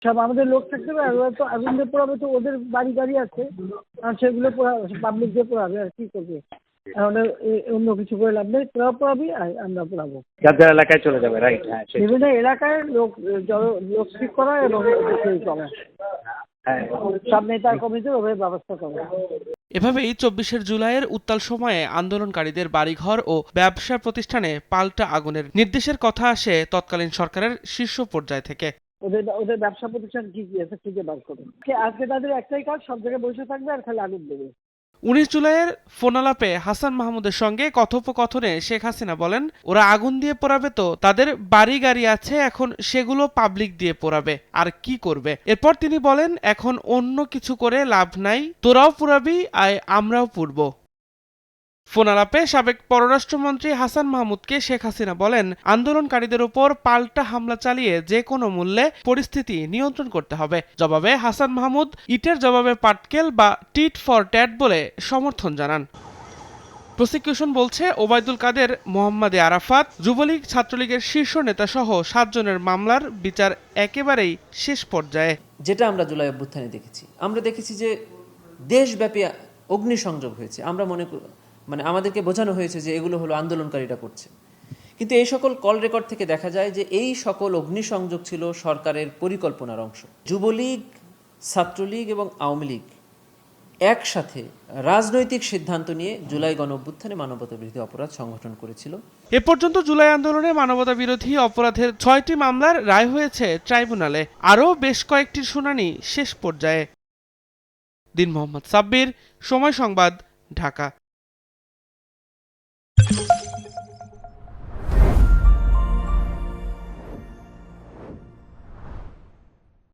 সব আমাদের লোক থাকতে হবে, আর ওরা তো আগুন দিয়ে পোড়াবে, তো ওদের বাড়ি গাড়ি আছে, আর সেগুলো পাবলিক দিয়ে পোড়াবে, আর কি করবে? তাহলে অন্য কিছু করে লাভ নেই, তোরা পোড়াবি আর আমরা পোড়াবো। যার যার এলাকায় চলে যাবে, রাইট? হ্যাঁ, বিভিন্ন এলাকায় লোক ঠিক করা এবং চলা, হ্যাঁ, সব নেতা কমিটির ওভাবে ব্যবস্থা করা। এভাবেই ২৪শে জুলাইয়ের উত্তাল সময়ে আন্দোলনকারীদের বাড়িঘর ও ব্যবসা প্রতিষ্ঠানে পাল্টা আগুনের নির্দেশের কথা আসে তৎকালীন সরকারের শীর্ষ পর্যায় থেকে। ওদের ব্যবসা প্রতিষ্ঠান কি কি আছে খুঁজে বার করুন। আজকে তাদের একটাই কাজ, সব জায়গায় বসে থাকবে আর খালি আগুন দেবে। ১৯ জুলাইয়ের ফোনালাপে হাসান মাহমুদের সঙ্গে কথোপকথনে শেখ হাসিনা বলেন, ওরা আগুন দিয়ে পোড়াবে তো তাদের বাড়ি গাড়ি আছে, এখন সেগুলো পাবলিক দিয়ে পোড়াবে, আর কি করবে? এরপর তিনি বলেন, এখন অন্য কিছু করে লাভ নাই, তোরাও পোড়াবি আর আমরাও পুড়ব। ফোনালাপে সাবেক পররাষ্ট্রমন্ত্রী হাসান মাহমুদকে শেখ হাসিনা বলেন, আন্দোলনকারীদের উপর পাল্টা হামলা চালিয়ে যে কোনো মূল্যে পরিস্থিতি নিয়ন্ত্রণ করতে হবে। জবাবে হাসান মাহমুদ ইটের জবাবে পাটকেল বা টিট ফর ট্যাট বলে সমর্থন জানান। প্রসিকিউশন বলছে, ওবায়দুল কাদের, মোহাম্মদ আরাফাত, যুবলীগ, ছাত্রলীগের শীর্ষ নেতা সহ ৭ জনের মামলার বিচার একেবারেই শেষ পর্যায়ে। যেটা আমরা জুলাই অভ্যুত্থানে দেখেছি, আমরা দেখেছি যে দেশব্যাপী অগ্নিসংযোগ হয়েছে। আমরা আমাদেরকে বোঝানো হয়েছে যে এগুলো হলো আন্দোলনকারীরা করছে, কিন্তু এই সকল কল রেকর্ড থেকে দেখা যায় যে এই সকল অগ্নিসংযোগ ছিল সরকারের পরিকল্পনার অংশ। যুবলীগ, ছাত্রলীগ এবং আওয়ামী লীগ একসাথে রাজনৈতিক সিদ্ধান্ত নিয়ে জুলাই গণঅভ্যুত্থানে মানবতা বিরোধী অপরাধ সংগঠন করেছিল। এ পর্যন্ত জুলাই আন্দোলনে মানবতা বিরোধী অপরাধের ৬টি মামলার রায় হয়েছে ট্রাইব্যুনালে, আরও বেশ কয়েকটির শুনানি শেষ পর্যায়ে। দিন মোহাম্মদ সাব্বির, সময় সংবাদ, ঢাকা।